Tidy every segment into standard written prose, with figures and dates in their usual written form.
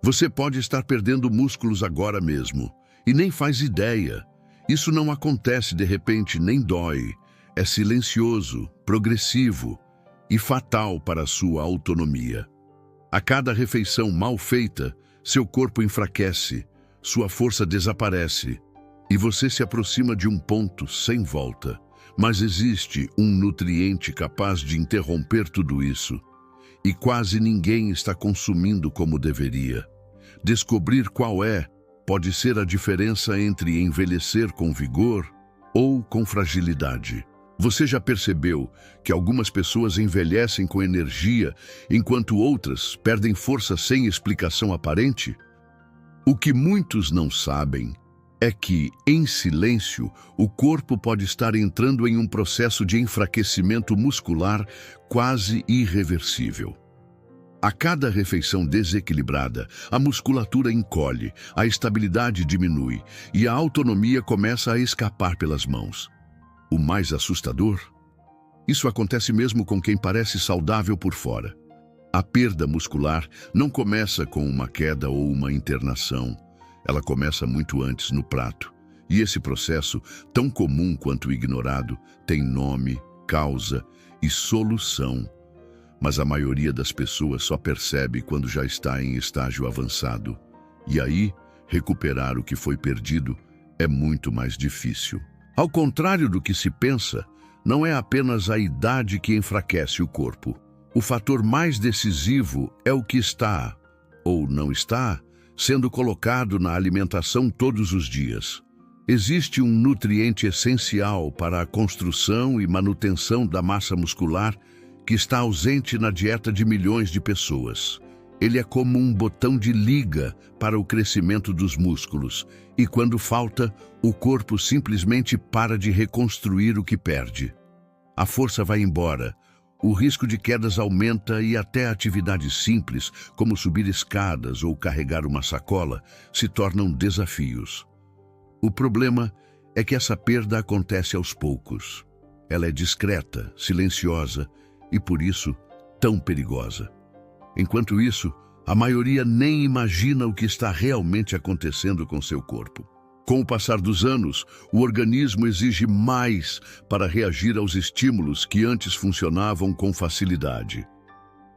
Você pode estar perdendo músculos agora mesmo e nem faz ideia. Isso não acontece de repente nem dói. É silencioso, progressivo e fatal para a sua autonomia. A cada refeição mal feita, seu corpo enfraquece, sua força desaparece e você se aproxima de um ponto sem volta. Mas existe um nutriente capaz de interromper tudo isso e quase ninguém está consumindo como deveria. Descobrir qual é pode ser a diferença entre envelhecer com vigor ou com fragilidade. Você já percebeu que algumas pessoas envelhecem com energia, enquanto outras perdem força sem explicação aparente? O que muitos não sabem é que, em silêncio, o corpo pode estar entrando em um processo de enfraquecimento muscular quase irreversível. A cada refeição desequilibrada, a musculatura encolhe, a estabilidade diminui e a autonomia começa a escapar pelas mãos. O mais assustador? Isso acontece mesmo com quem parece saudável por fora. A perda muscular não começa com uma queda ou uma internação. Ela começa muito antes no prato. E esse processo, tão comum quanto ignorado, tem nome, causa e solução. Mas a maioria das pessoas só percebe quando já está em estágio avançado. E aí, recuperar o que foi perdido é muito mais difícil. Ao contrário do que se pensa, não é apenas a idade que enfraquece o corpo. O fator mais decisivo é o que está, ou não está, sendo colocado na alimentação todos os dias. Existe um nutriente essencial para a construção e manutenção da massa muscular que está ausente na dieta de milhões de pessoas. Ele é como um botão de liga para o crescimento dos músculos, e quando falta, o corpo simplesmente para de reconstruir o que perde. A força vai embora, o risco de quedas aumenta e até atividades simples, como subir escadas ou carregar uma sacola, se tornam desafios. O problema é que essa perda acontece aos poucos. Ela é discreta, silenciosa e, por isso, tão perigosa. Enquanto isso, a maioria nem imagina o que está realmente acontecendo com seu corpo. Com o passar dos anos, o organismo exige mais para reagir aos estímulos que antes funcionavam com facilidade.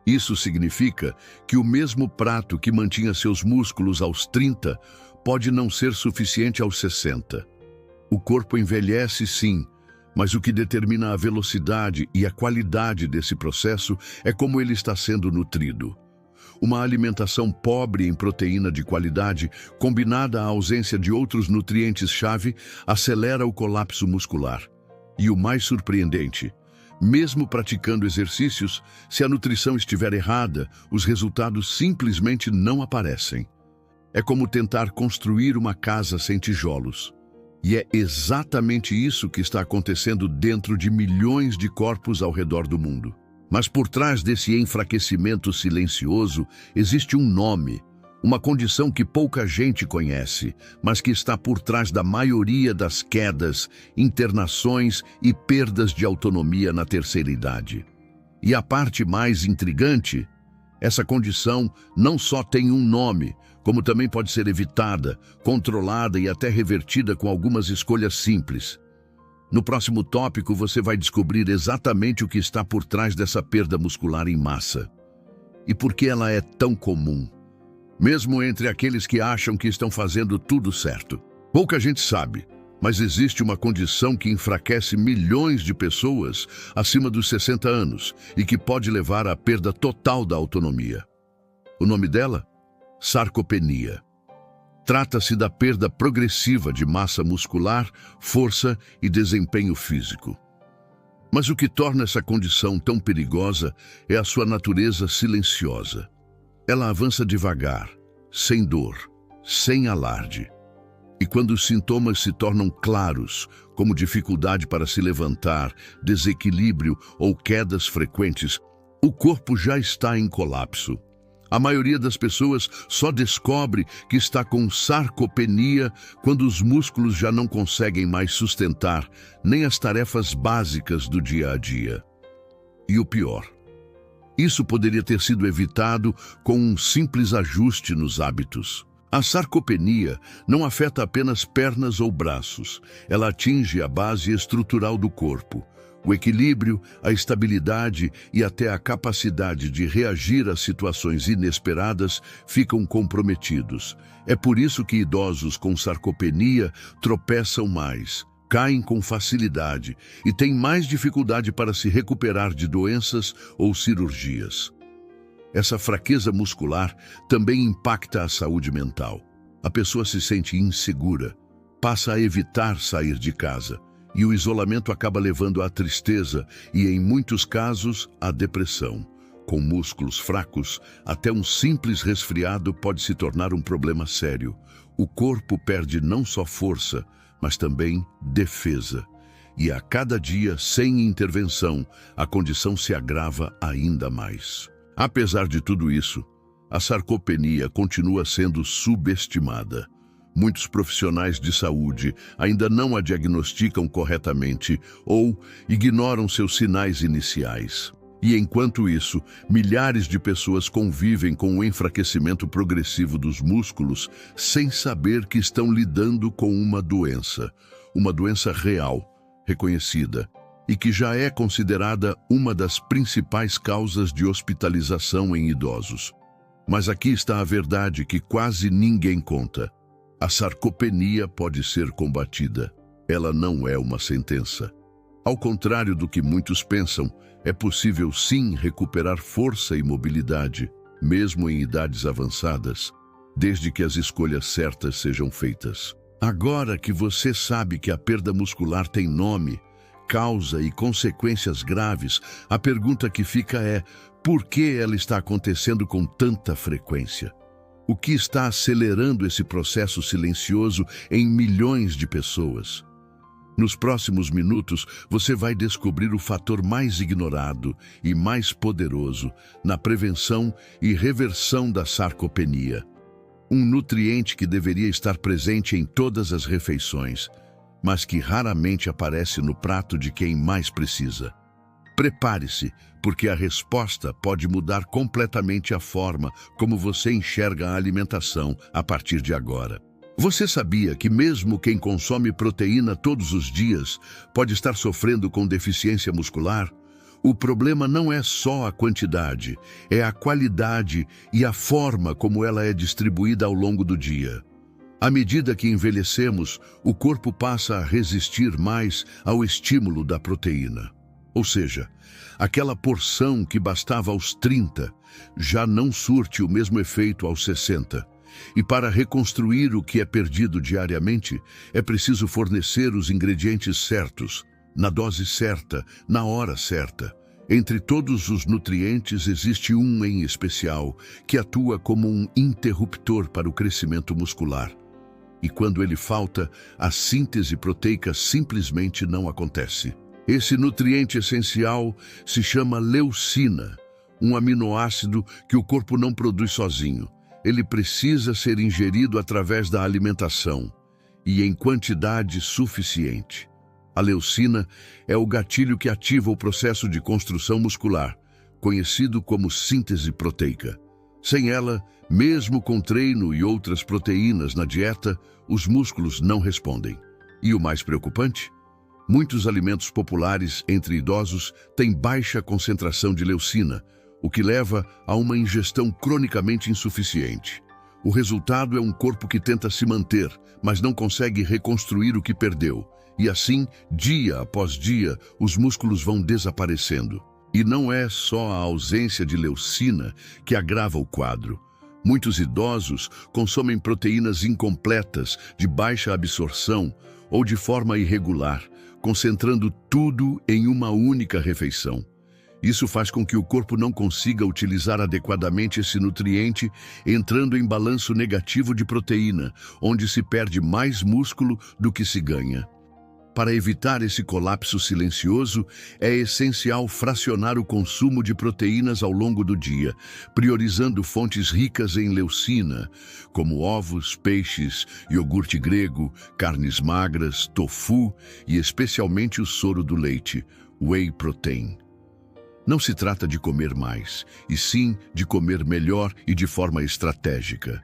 Isso significa que o mesmo prato que mantinha seus músculos aos 30 pode não ser suficiente aos 60. O corpo envelhece, sim, mas o que determina a velocidade e a qualidade desse processo é como ele está sendo nutrido. Uma alimentação pobre em proteína de qualidade, combinada à ausência de outros nutrientes-chave, acelera o colapso muscular. E o mais surpreendente, mesmo praticando exercícios, se a nutrição estiver errada, os resultados simplesmente não aparecem. É como tentar construir uma casa sem tijolos. E é exatamente isso que está acontecendo dentro de milhões de corpos ao redor do mundo. Mas por trás desse enfraquecimento silencioso existe um nome, uma condição que pouca gente conhece, mas que está por trás da maioria das quedas, internações e perdas de autonomia na terceira idade. E a parte mais intrigante, essa condição não só tem um nome, como também pode ser evitada, controlada e até revertida com algumas escolhas simples. No próximo tópico, você vai descobrir exatamente o que está por trás dessa perda muscular em massa. E por que ela é tão comum, mesmo entre aqueles que acham que estão fazendo tudo certo. Pouca gente sabe, mas existe uma condição que enfraquece milhões de pessoas acima dos 60 anos e que pode levar à perda total da autonomia. O nome dela? Sarcopenia. Trata-se da perda progressiva de massa muscular, força e desempenho físico. Mas o que torna essa condição tão perigosa é a sua natureza silenciosa. Ela avança devagar, sem dor, sem alarde. E quando os sintomas se tornam claros, como dificuldade para se levantar, desequilíbrio ou quedas frequentes, o corpo já está em colapso. A maioria das pessoas só descobre que está com sarcopenia quando os músculos já não conseguem mais sustentar nem as tarefas básicas do dia a dia. E o pior, Isso poderia ter sido evitado com um simples ajuste nos hábitos. A sarcopenia não afeta apenas pernas ou braços. Ela atinge a base estrutural do corpo. O equilíbrio, a estabilidade e até a capacidade de reagir a situações inesperadas ficam comprometidos. É por isso que idosos com sarcopenia tropeçam mais, caem com facilidade e têm mais dificuldade para se recuperar de doenças ou cirurgias. Essa fraqueza muscular também impacta a saúde mental. A pessoa se sente insegura, passa a evitar sair de casa, e o isolamento acaba levando à tristeza e, em muitos casos, à depressão. Com músculos fracos, até um simples resfriado pode se tornar um problema sério. O corpo perde não só força, mas também defesa. E a cada dia, sem intervenção, a condição se agrava ainda mais. Apesar de tudo isso, a sarcopenia continua sendo subestimada. Muitos profissionais de saúde ainda não a diagnosticam corretamente ou ignoram seus sinais iniciais. E enquanto isso, milhares de pessoas convivem com o enfraquecimento progressivo dos músculos sem saber que estão lidando com uma doença real, reconhecida, e que já é considerada uma das principais causas de hospitalização em idosos. Mas aqui está a verdade que quase ninguém conta. A sarcopenia pode ser combatida. Ela não é uma sentença. Ao contrário do que muitos pensam, é possível sim recuperar força e mobilidade, mesmo em idades avançadas, desde que as escolhas certas sejam feitas. Agora que você sabe que a perda muscular tem nome, causa e consequências graves, a pergunta que fica é: por que ela está acontecendo com tanta frequência? O que está acelerando esse processo silencioso em milhões de pessoas? Nos próximos minutos, você vai descobrir o fator mais ignorado e mais poderoso na prevenção e reversão da sarcopenia. Um nutriente que deveria estar presente em todas as refeições, mas que raramente aparece no prato de quem mais precisa. Prepare-se, porque a resposta pode mudar completamente a forma como você enxerga a alimentação a partir de agora. Você sabia que mesmo quem consome proteína todos os dias pode estar sofrendo com deficiência muscular? O problema não é só a quantidade, é a qualidade e a forma como ela é distribuída ao longo do dia. À medida que envelhecemos, o corpo passa a resistir mais ao estímulo da proteína. Ou seja, aquela porção que bastava aos 30 já não surte o mesmo efeito aos 60. E para reconstruir o que é perdido diariamente, é preciso fornecer os ingredientes certos, na dose certa, na hora certa. Entre todos os nutrientes existe um em especial, que atua como um interruptor para o crescimento muscular. E quando ele falta, a síntese proteica simplesmente não acontece. Esse nutriente essencial se chama leucina, um aminoácido que o corpo não produz sozinho. Ele precisa ser ingerido através da alimentação e em quantidade suficiente. A leucina é o gatilho que ativa o processo de construção muscular, conhecido como síntese proteica. Sem ela, mesmo com treino e outras proteínas na dieta, os músculos não respondem. E o mais preocupante? Muitos alimentos populares entre idosos têm baixa concentração de leucina, o que leva a uma ingestão cronicamente insuficiente. O resultado é um corpo que tenta se manter, mas não consegue reconstruir o que perdeu. E assim, dia após dia, os músculos vão desaparecendo. E não é só a ausência de leucina que agrava o quadro. Muitos idosos consomem proteínas incompletas, de baixa absorção ou de forma irregular, concentrando tudo em uma única refeição. Isso faz com que o corpo não consiga utilizar adequadamente esse nutriente, entrando em balanço negativo de proteína, onde se perde mais músculo do que se ganha. Para evitar esse colapso silencioso, é essencial fracionar o consumo de proteínas ao longo do dia, priorizando fontes ricas em leucina, como ovos, peixes, iogurte grego, carnes magras, tofu e especialmente o soro do leite, whey protein. Não se trata de comer mais, e sim de comer melhor e de forma estratégica.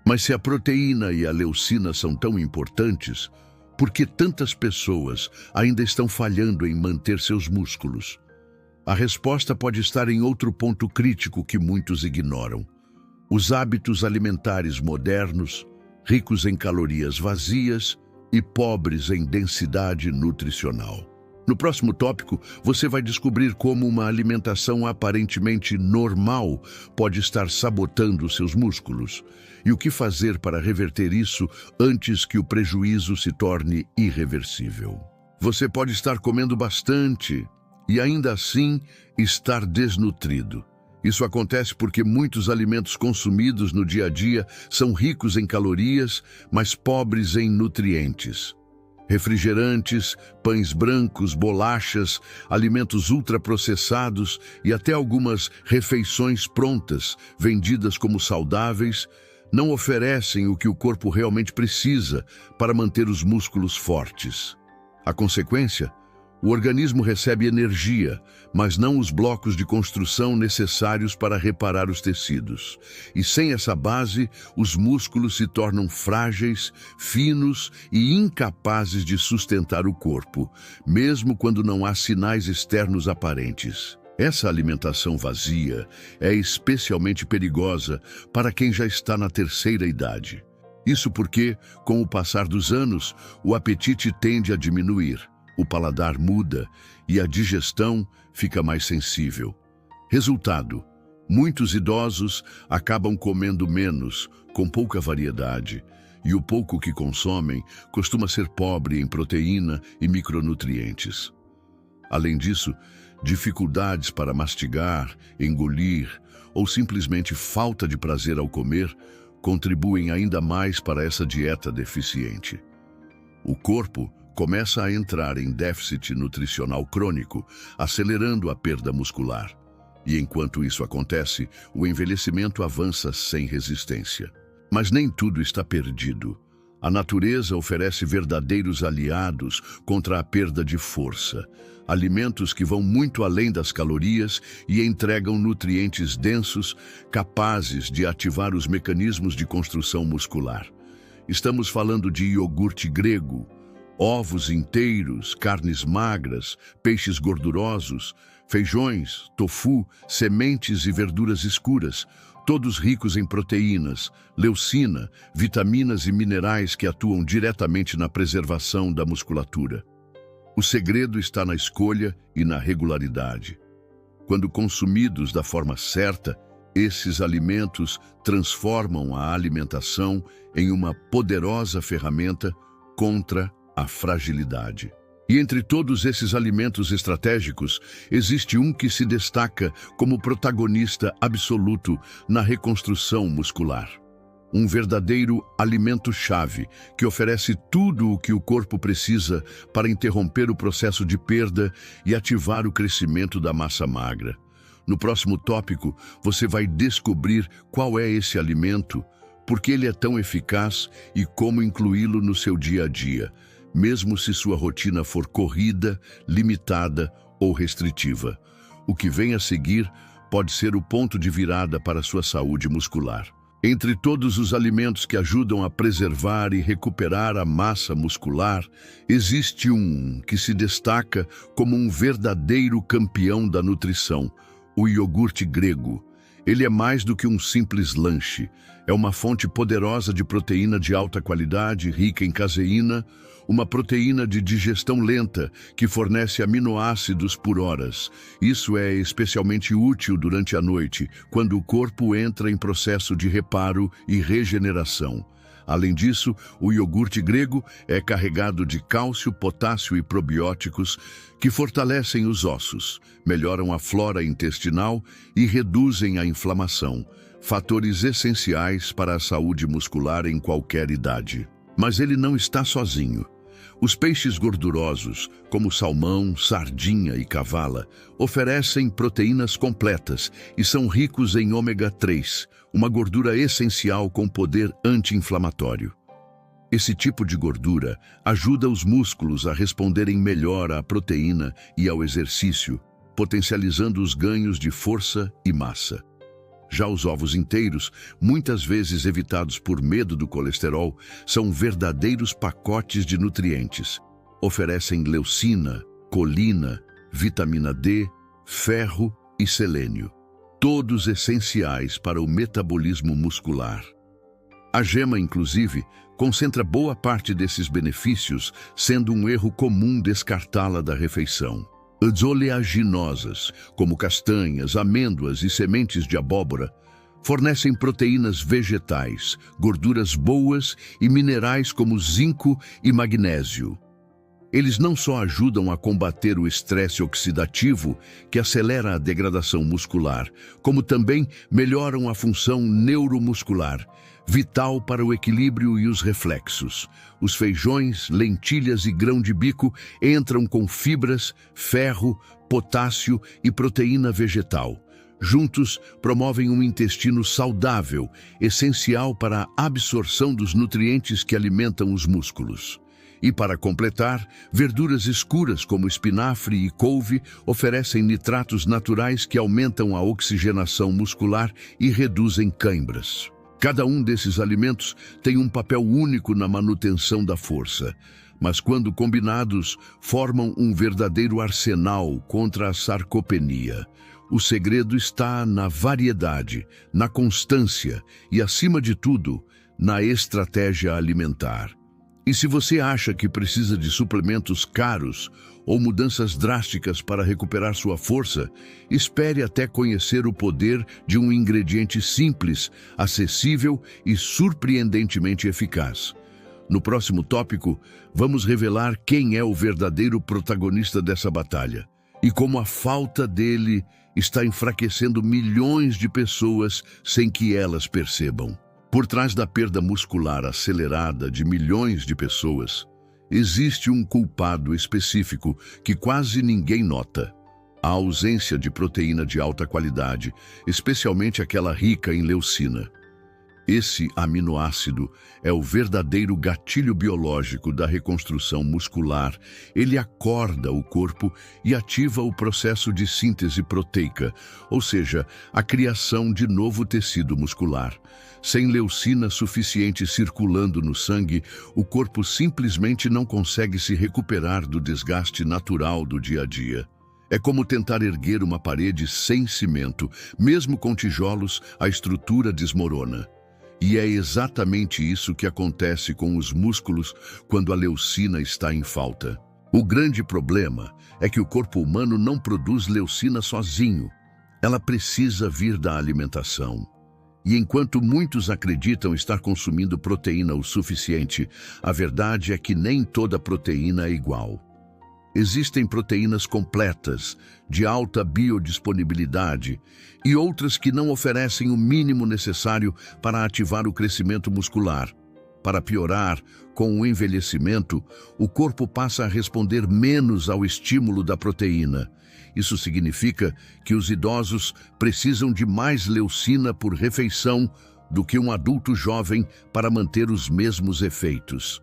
Mas se a proteína e a leucina são tão importantes, por que tantas pessoas ainda estão falhando em manter seus músculos? A resposta pode estar em outro ponto crítico que muitos ignoram: os hábitos alimentares modernos, ricos em calorias vazias e pobres em densidade nutricional. No próximo tópico, você vai descobrir como uma alimentação aparentemente normal pode estar sabotando seus músculos e o que fazer para reverter isso antes que o prejuízo se torne irreversível. Você pode estar comendo bastante e ainda assim estar desnutrido. Isso acontece porque muitos alimentos consumidos no dia a dia são ricos em calorias, mas pobres em nutrientes. Refrigerantes, pães brancos, bolachas, alimentos ultraprocessados e até algumas refeições prontas, vendidas como saudáveis, não oferecem o que o corpo realmente precisa para manter os músculos fortes. A consequência? O organismo recebe energia, mas não os blocos de construção necessários para reparar os tecidos. E sem essa base, os músculos se tornam frágeis, finos e incapazes de sustentar o corpo, mesmo quando não há sinais externos aparentes. Essa alimentação vazia é especialmente perigosa para quem já está na terceira idade. Isso porque, com o passar dos anos, o apetite tende a diminuir. O paladar muda e a digestão fica mais sensível. Resultado: muitos idosos acabam comendo menos, com pouca variedade, e o pouco que consomem costuma ser pobre em proteína e micronutrientes. Além disso, dificuldades para mastigar, engolir ou simplesmente falta de prazer ao comer contribuem ainda mais para essa dieta deficiente. O corpo começa a entrar em déficit nutricional crônico, acelerando a perda muscular. E enquanto isso acontece, o envelhecimento avança sem resistência. Mas nem tudo está perdido. A natureza oferece verdadeiros aliados contra a perda de força. Alimentos que vão muito além das calorias e entregam nutrientes densos, capazes de ativar os mecanismos de construção muscular. Estamos falando de iogurte grego, ovos inteiros, carnes magras, peixes gordurosos, feijões, tofu, sementes e verduras escuras, todos ricos em proteínas, leucina, vitaminas e minerais que atuam diretamente na preservação da musculatura. O segredo está na escolha e na regularidade. Quando consumidos da forma certa, esses alimentos transformam a alimentação em uma poderosa ferramenta contra a fragilidade. E entre todos esses alimentos estratégicos, existe um que se destaca como protagonista absoluto na reconstrução muscular. Um verdadeiro alimento-chave que oferece tudo o que o corpo precisa para interromper o processo de perda e ativar o crescimento da massa magra. No próximo tópico, você vai descobrir qual é esse alimento, por que ele é tão eficaz e como incluí-lo no seu dia a dia, mesmo se sua rotina for corrida, limitada ou restritiva. O que vem a seguir pode ser o ponto de virada para sua saúde muscular. Entre todos os alimentos que ajudam a preservar e recuperar a massa muscular, existe um que se destaca como um verdadeiro campeão da nutrição: o iogurte grego. Ele é mais do que um simples lanche. É uma fonte poderosa de proteína de alta qualidade, rica em caseína, uma proteína de digestão lenta que fornece aminoácidos por horas. Isso é especialmente útil durante a noite, quando o corpo entra em processo de reparo e regeneração. Além disso, o iogurte grego é carregado de cálcio, potássio e probióticos que fortalecem os ossos, melhoram a flora intestinal e reduzem a inflamação, fatores essenciais para a saúde muscular em qualquer idade. Mas ele não está sozinho. Os peixes gordurosos, como salmão, sardinha e cavala, oferecem proteínas completas e são ricos em ômega 3, uma gordura essencial com poder anti-inflamatório. Esse tipo de gordura ajuda os músculos a responderem melhor à proteína e ao exercício, potencializando os ganhos de força e massa. Já os ovos inteiros, muitas vezes evitados por medo do colesterol, são verdadeiros pacotes de nutrientes. Oferecem leucina, colina, vitamina D, ferro e selênio, todos essenciais para o metabolismo muscular. A gema, inclusive, concentra boa parte desses benefícios, sendo um erro comum descartá-la da refeição. As oleaginosas, como castanhas, amêndoas e sementes de abóbora, fornecem proteínas vegetais, gorduras boas e minerais como zinco e magnésio. Eles não só ajudam a combater o estresse oxidativo, que acelera a degradação muscular, como também melhoram a função neuromuscular, vital para o equilíbrio e os reflexos. Os feijões, lentilhas e grão de bico entram com fibras, ferro, potássio e proteína vegetal. Juntos, promovem um intestino saudável, essencial para a absorção dos nutrientes que alimentam os músculos. E para completar, verduras escuras como espinafre e couve oferecem nitratos naturais que aumentam a oxigenação muscular e reduzem cãibras. Cada um desses alimentos tem um papel único na manutenção da força, mas quando combinados, formam um verdadeiro arsenal contra a sarcopenia. O segredo está na variedade, na constância e, acima de tudo, na estratégia alimentar. E se você acha que precisa de suplementos caros ou mudanças drásticas para recuperar sua força, espere até conhecer o poder de um ingrediente simples, acessível e surpreendentemente eficaz. No próximo tópico, vamos revelar quem é o verdadeiro protagonista dessa batalha e como a falta dele está enfraquecendo milhões de pessoas sem que elas percebam. Por trás da perda muscular acelerada de milhões de pessoas, existe um culpado específico que quase ninguém nota: a ausência de proteína de alta qualidade, especialmente aquela rica em leucina. Esse aminoácido é o verdadeiro gatilho biológico da reconstrução muscular. Ele acorda o corpo e ativa o processo de síntese proteica, ou seja, a criação de novo tecido muscular. Sem leucina suficiente circulando no sangue, o corpo simplesmente não consegue se recuperar do desgaste natural do dia a dia. É como tentar erguer uma parede sem cimento. Mesmo com tijolos, a estrutura desmorona. E é exatamente isso que acontece com os músculos quando a leucina está em falta. O grande problema é que o corpo humano não produz leucina sozinho. Ela precisa vir da alimentação. E enquanto muitos acreditam estar consumindo proteína o suficiente, a verdade é que nem toda proteína é igual. Existem proteínas completas, de alta biodisponibilidade, e outras que não oferecem o mínimo necessário para ativar o crescimento muscular. Para piorar, com o envelhecimento, o corpo passa a responder menos ao estímulo da proteína. Isso significa que os idosos precisam de mais leucina por refeição do que um adulto jovem para manter os mesmos efeitos.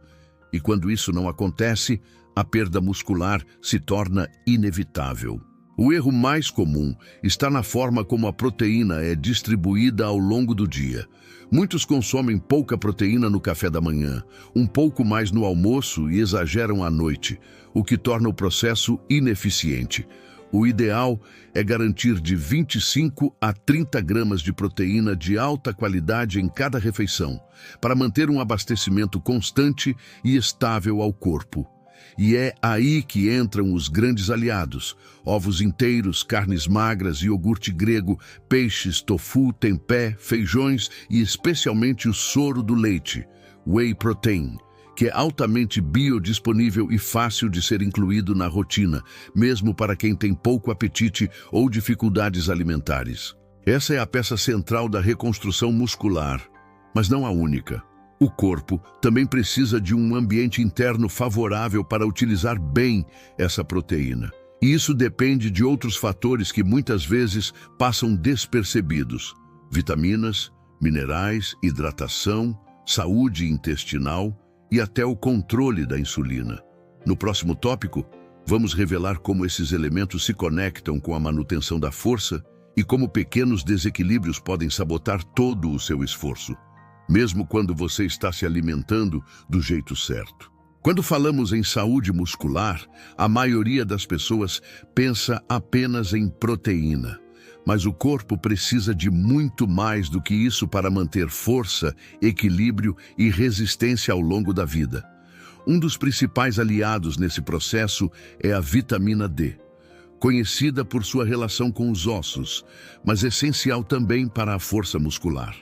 E quando isso não acontece, a perda muscular se torna inevitável. O erro mais comum está na forma como a proteína é distribuída ao longo do dia. Muitos consomem pouca proteína no café da manhã, um pouco mais no almoço e exageram à noite, o que torna o processo ineficiente. O ideal é garantir de 25 a 30 gramas de proteína de alta qualidade em cada refeição, para manter um abastecimento constante e estável ao corpo. E é aí que entram os grandes aliados: ovos inteiros, carnes magras, iogurte grego, peixes, tofu, tempé, feijões e especialmente o soro do leite, whey protein, que é altamente biodisponível e fácil de ser incluído na rotina, mesmo para quem tem pouco apetite ou dificuldades alimentares. Essa é a peça central da reconstrução muscular, mas não a única. O corpo também precisa de um ambiente interno favorável para utilizar bem essa proteína. E isso depende de outros fatores que muitas vezes passam despercebidos: vitaminas, minerais, hidratação, saúde intestinal e até o controle da insulina. No próximo tópico, Vamos revelar como esses elementos se conectam com a manutenção da força e como pequenos desequilíbrios podem sabotar todo o seu esforço, mesmo quando você está se alimentando do jeito certo. Quando falamos em saúde muscular, a maioria das pessoas pensa apenas em proteína. Mas o corpo precisa de muito mais do que isso para manter força, equilíbrio e resistência ao longo da vida. Um dos principais aliados nesse processo é a vitamina D, conhecida por sua relação com os ossos, mas essencial também para a força muscular.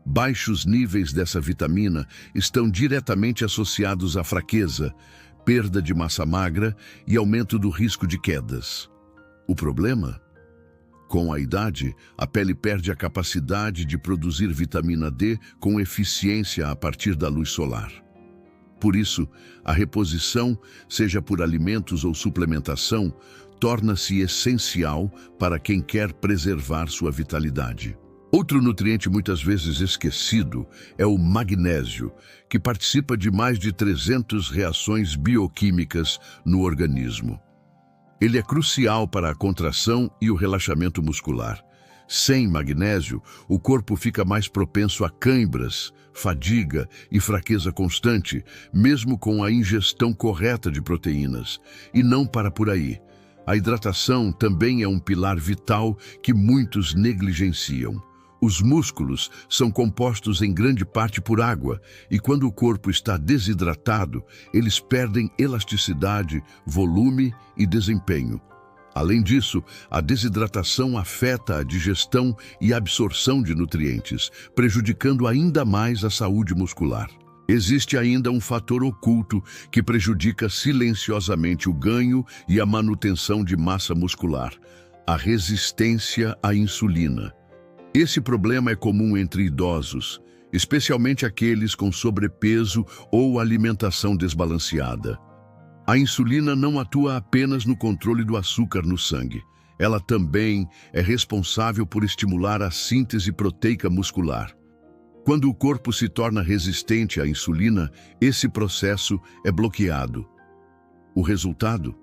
Baixos níveis dessa vitamina estão diretamente associados à fraqueza, perda de massa magra e aumento do risco de quedas. O problema? Com a idade, a pele perde a capacidade de produzir vitamina D com eficiência a partir da luz solar. Por isso, a reposição, seja por alimentos ou suplementação, torna-se essencial para quem quer preservar sua vitalidade. Outro nutriente muitas vezes esquecido é o magnésio, que participa de mais de 300 reações bioquímicas no organismo. Ele é crucial para a contração e o relaxamento muscular. Sem magnésio, o corpo fica mais propenso a cãibras, fadiga e fraqueza constante, mesmo com a ingestão correta de proteínas. E não para por aí. A hidratação também é um pilar vital que muitos negligenciam. Os músculos são compostos em grande parte por água, e quando o corpo está desidratado, eles perdem elasticidade, volume e desempenho. Além disso, a desidratação afeta a digestão e a absorção de nutrientes, prejudicando ainda mais a saúde muscular. Existe ainda um fator oculto que prejudica silenciosamente o ganho e a manutenção de massa muscular: a resistência à insulina. Esse problema é comum entre idosos, especialmente aqueles com sobrepeso ou alimentação desbalanceada. A insulina não atua apenas no controle do açúcar no sangue. Ela também é responsável por estimular a síntese proteica muscular. Quando o corpo se torna resistente à insulina, esse processo é bloqueado. O resultado?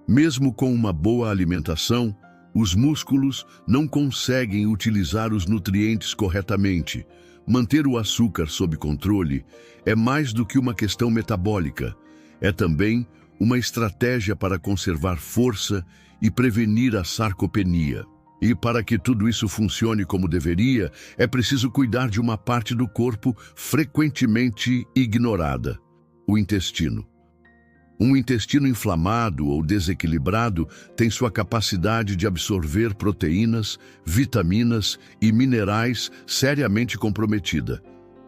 Mesmo com uma boa alimentação, os músculos não conseguem utilizar os nutrientes corretamente. Manter o açúcar sob controle é mais do que uma questão metabólica. É também uma estratégia para conservar força e prevenir a sarcopenia. E para que tudo isso funcione como deveria, é preciso cuidar de uma parte do corpo frequentemente ignorada: o intestino. Um intestino inflamado ou desequilibrado tem sua capacidade de absorver proteínas, vitaminas e minerais seriamente comprometida.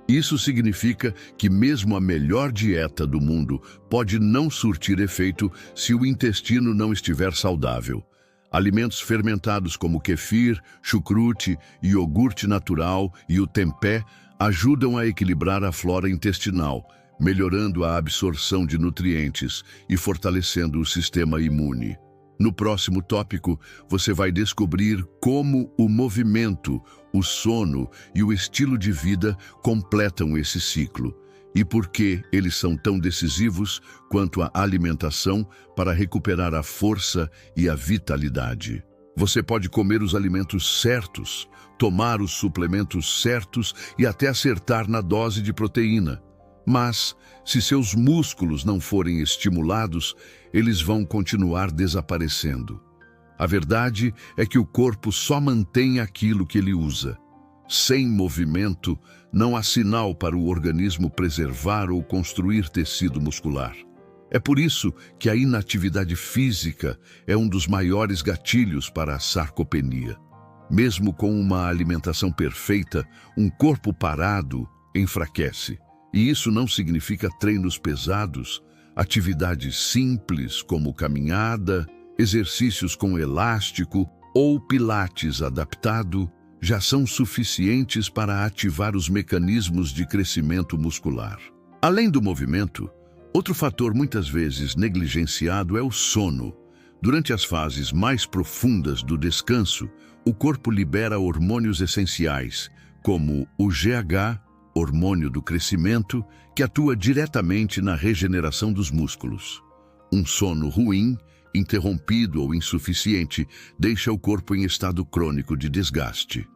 Isso significa que mesmo a melhor dieta do mundo pode não surtir efeito se o intestino não estiver saudável. Alimentos fermentados como kefir, chucrute, iogurte natural e o tempé ajudam a equilibrar a flora intestinal, melhorando a absorção de nutrientes e fortalecendo o sistema imune. No próximo tópico, você vai descobrir como o movimento, o sono e o estilo de vida completam esse ciclo e por que eles são tão decisivos quanto a alimentação para recuperar a força e a vitalidade. Você pode comer os alimentos certos, tomar os suplementos certos e até acertar na dose de proteína. Mas, se seus músculos não forem estimulados, eles vão continuar desaparecendo. A verdade é que o corpo só mantém aquilo que ele usa. Sem movimento, não há sinal para o organismo preservar ou construir tecido muscular. É por isso que a inatividade física é um dos maiores gatilhos para a sarcopenia. Mesmo com uma alimentação perfeita, um corpo parado enfraquece. E isso não significa treinos pesados, atividades simples como caminhada, exercícios com elástico ou pilates adaptado já são suficientes para ativar os mecanismos de crescimento muscular. Além do movimento, outro fator muitas vezes negligenciado é o sono. Durante as fases mais profundas do descanso, o corpo libera hormônios essenciais, como o GH, hormônio do crescimento, que atua diretamente na regeneração dos músculos. Um sono ruim, interrompido ou insuficiente, deixa o corpo em estado crônico de desgaste.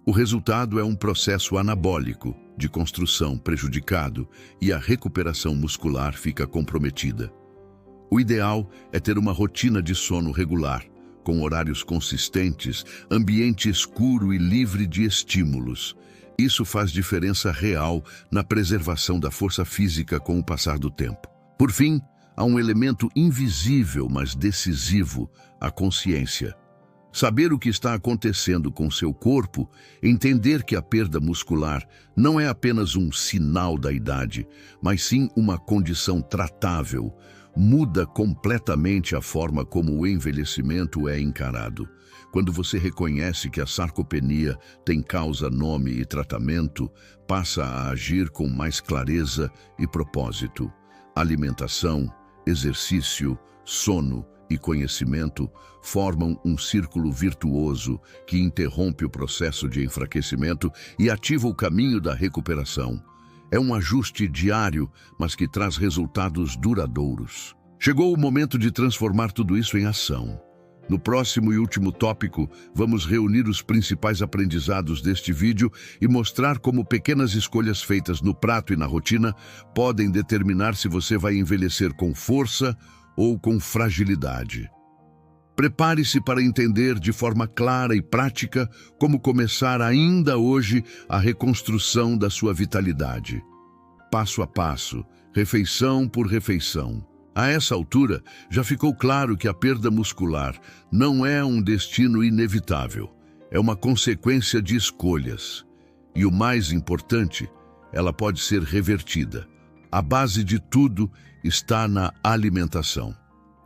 O resultado é um processo anabólico de construção prejudicado e a recuperação muscular fica comprometida. O ideal é ter uma rotina de sono regular, com horários consistentes, ambiente escuro e livre de estímulos. Isso faz diferença real na preservação da força física com o passar do tempo. Por fim, há um elemento invisível, mas decisivo: a consciência. Saber o que está acontecendo com seu corpo, entender que a perda muscular não é apenas um sinal da idade, mas sim uma condição tratável, muda completamente a forma como o envelhecimento é encarado. Quando você reconhece que a sarcopenia tem causa, nome e tratamento, passa a agir com mais clareza e propósito. Alimentação, exercício, sono e conhecimento formam um círculo virtuoso que interrompe o processo de enfraquecimento e ativa o caminho da recuperação. É um ajuste diário, mas que traz resultados duradouros. Chegou o momento de transformar tudo isso em ação. No próximo e último tópico, vamos reunir os principais aprendizados deste vídeo e mostrar como pequenas escolhas feitas no prato e na rotina podem determinar se você vai envelhecer com força ou com fragilidade. Prepare-se para entender de forma clara e prática como começar ainda hoje a reconstrução da sua vitalidade. Passo a passo, refeição por refeição. A essa altura, já ficou claro que a perda muscular não é um destino inevitável, é uma consequência de escolhas. E o mais importante, ela pode ser revertida. A base de tudo está na alimentação.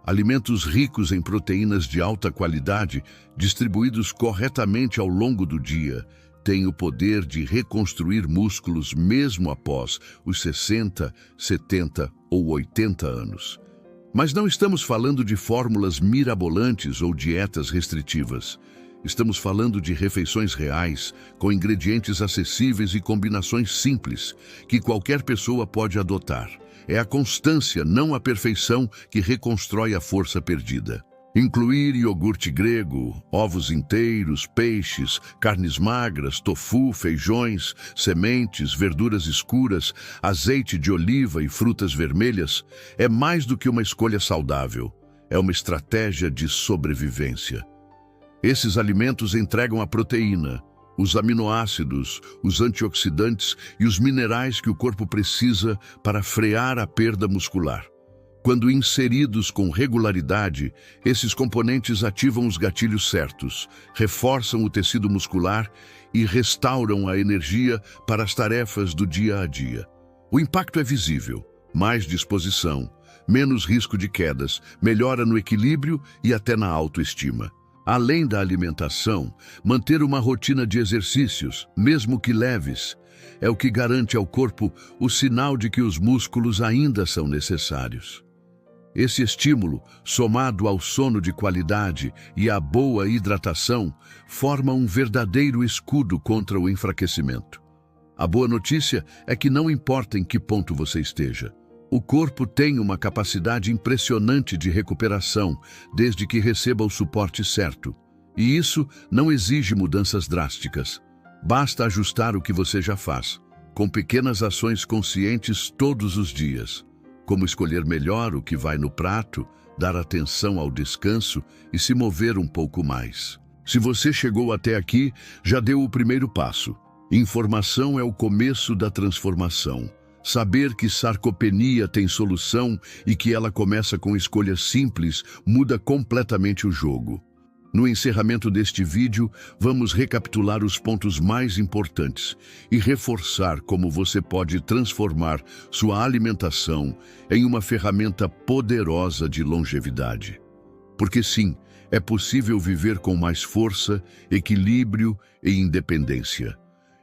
Alimentos ricos em proteínas de alta qualidade, distribuídos corretamente ao longo do dia, têm o poder de reconstruir músculos mesmo após os 60, 70 ou 80 anos. Mas não estamos falando de fórmulas mirabolantes ou dietas restritivas. Estamos falando de refeições reais, com ingredientes acessíveis e combinações simples, que qualquer pessoa pode adotar. É a constância, não a perfeição, que reconstrói a força perdida. Incluir iogurte grego, ovos inteiros, peixes, carnes magras, tofu, feijões, sementes, verduras escuras, azeite de oliva e frutas vermelhas é mais do que uma escolha saudável. É uma estratégia de sobrevivência. Esses alimentos entregam a proteína, os aminoácidos, os antioxidantes e os minerais que o corpo precisa para frear a perda muscular. Quando inseridos com regularidade, esses componentes ativam os gatilhos certos, reforçam o tecido muscular e restauram a energia para as tarefas do dia a dia. O impacto é visível: mais disposição, menos risco de quedas, melhora no equilíbrio e até na autoestima. Além da alimentação, manter uma rotina de exercícios, mesmo que leves, é o que garante ao corpo o sinal de que os músculos ainda são necessários. Esse estímulo, somado ao sono de qualidade e à boa hidratação, forma um verdadeiro escudo contra o enfraquecimento. A boa notícia é que não importa em que ponto você esteja, o corpo tem uma capacidade impressionante de recuperação, desde que receba o suporte certo. E isso não exige mudanças drásticas. Basta ajustar o que você já faz, com pequenas ações conscientes todos os dias, como escolher melhor o que vai no prato, dar atenção ao descanso e se mover um pouco mais. Se você chegou até aqui, já deu o primeiro passo. Informação é o começo da transformação. Saber que sarcopenia tem solução e que ela começa com escolhas simples muda completamente o jogo. No encerramento deste vídeo, vamos recapitular os pontos mais importantes e reforçar como você pode transformar sua alimentação em uma ferramenta poderosa de longevidade. Porque sim, é possível viver com mais força, equilíbrio e independência.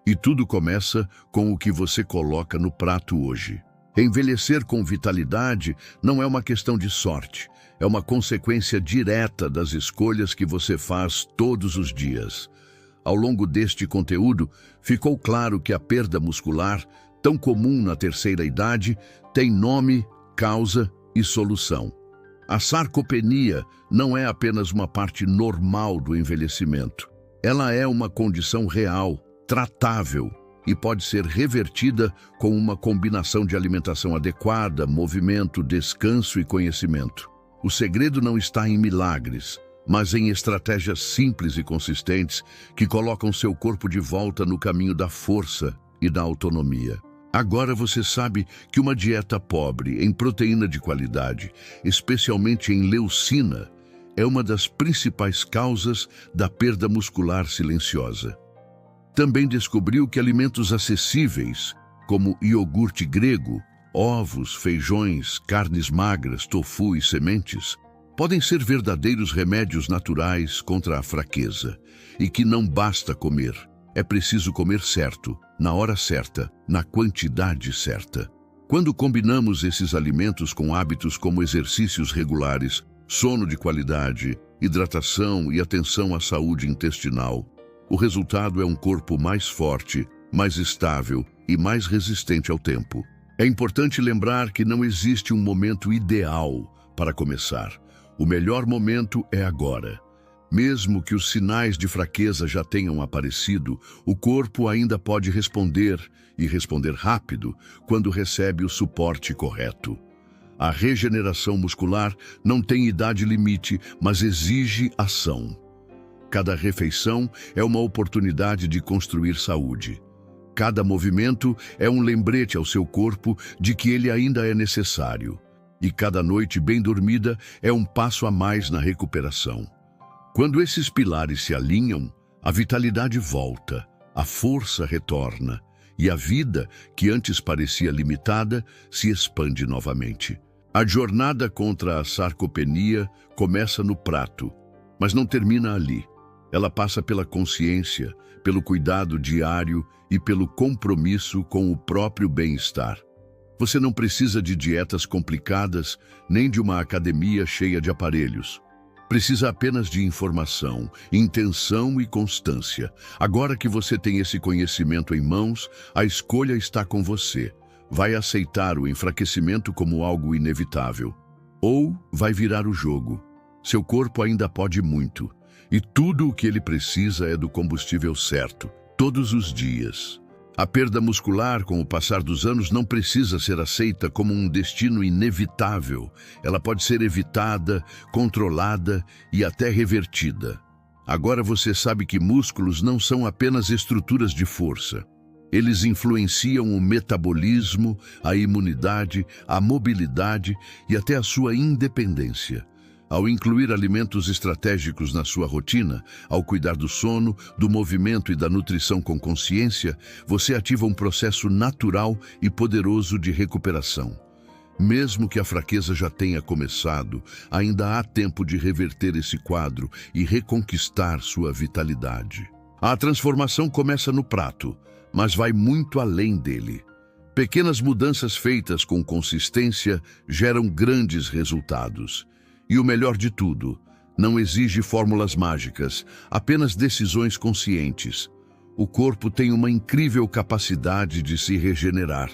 E tudo começa com o que você coloca no prato hoje. Envelhecer com vitalidade não é uma questão de sorte, é uma consequência direta das escolhas que você faz todos os dias. Ao longo deste conteúdo, ficou claro que a perda muscular, tão comum na terceira idade, tem nome, causa e solução. A sarcopenia não é apenas uma parte normal do envelhecimento. Ela é uma condição real, tratável e pode ser revertida com uma combinação de alimentação adequada, movimento, descanso e conhecimento. O segredo não está em milagres, mas em estratégias simples e consistentes que colocam seu corpo de volta no caminho da força e da autonomia. Agora você sabe que uma dieta pobre em proteína de qualidade, especialmente em leucina, é uma das principais causas da perda muscular silenciosa. Também descobriu que alimentos acessíveis, como iogurte grego, ovos, feijões, carnes magras, tofu e sementes, podem ser verdadeiros remédios naturais contra a fraqueza, e que não basta comer, é preciso comer certo, na hora certa, na quantidade certa. Quando combinamos esses alimentos com hábitos como exercícios regulares, sono de qualidade, hidratação e atenção à saúde intestinal, o resultado é um corpo mais forte, mais estável e mais resistente ao tempo. É importante lembrar que não existe um momento ideal para começar. O melhor momento é agora. Mesmo que os sinais de fraqueza já tenham aparecido, o corpo ainda pode responder, e responder rápido, quando recebe o suporte correto. A regeneração muscular não tem idade limite, mas exige ação. Cada refeição é uma oportunidade de construir saúde. Cada movimento é um lembrete ao seu corpo de que ele ainda é necessário. E cada noite bem dormida é um passo a mais na recuperação. Quando esses pilares se alinham, a vitalidade volta, a força retorna e a vida, que antes parecia limitada, se expande novamente. A jornada contra a sarcopenia começa no prato, mas não termina ali. Ela passa pela consciência, pelo cuidado diário e pelo compromisso com o próprio bem-estar. Você não precisa de dietas complicadas, nem de uma academia cheia de aparelhos. Precisa apenas de informação, intenção e constância. Agora que você tem esse conhecimento em mãos, a escolha está com você. Vai aceitar o enfraquecimento como algo inevitável? Ou vai virar o jogo? Seu corpo ainda pode muito. E tudo o que ele precisa é do combustível certo, todos os dias. A perda muscular, com o passar dos anos, não precisa ser aceita como um destino inevitável. Ela pode ser evitada, controlada e até revertida. Agora você sabe que músculos não são apenas estruturas de força. Eles influenciam o metabolismo, a imunidade, a mobilidade e até a sua independência. Ao incluir alimentos estratégicos na sua rotina, ao cuidar do sono, do movimento e da nutrição com consciência, você ativa um processo natural e poderoso de recuperação. Mesmo que a fraqueza já tenha começado, ainda há tempo de reverter esse quadro e reconquistar sua vitalidade. A transformação começa no prato, mas vai muito além dele. Pequenas mudanças feitas com consistência geram grandes resultados. E o melhor de tudo, não exige fórmulas mágicas, apenas decisões conscientes. O corpo tem uma incrível capacidade de se regenerar.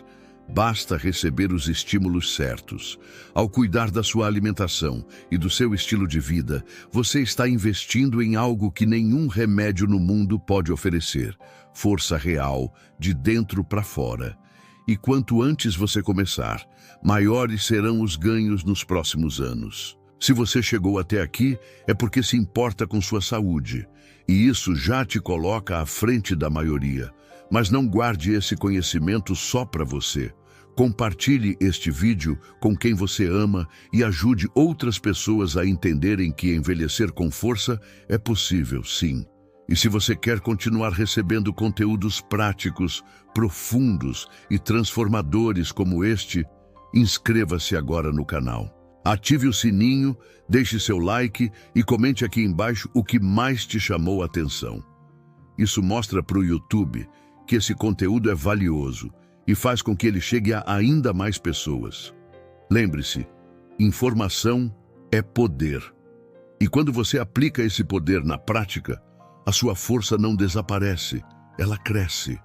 Basta receber os estímulos certos. Ao cuidar da sua alimentação e do seu estilo de vida, você está investindo em algo que nenhum remédio no mundo pode oferecer. Força real, de dentro para fora. E quanto antes você começar, maiores serão os ganhos nos próximos anos. Se você chegou até aqui, é porque se importa com sua saúde. E isso já te coloca à frente da maioria. Mas não guarde esse conhecimento só para você. Compartilhe este vídeo com quem você ama e ajude outras pessoas a entenderem que envelhecer com força é possível, sim. E se você quer continuar recebendo conteúdos práticos, profundos e transformadores como este, inscreva-se agora no canal. Ative o sininho, deixe seu like e comente aqui embaixo o que mais te chamou a atenção. Isso mostra para o YouTube que esse conteúdo é valioso e faz com que ele chegue a ainda mais pessoas. Lembre-se, informação é poder. E quando você aplica esse poder na prática, a sua força não desaparece, ela cresce.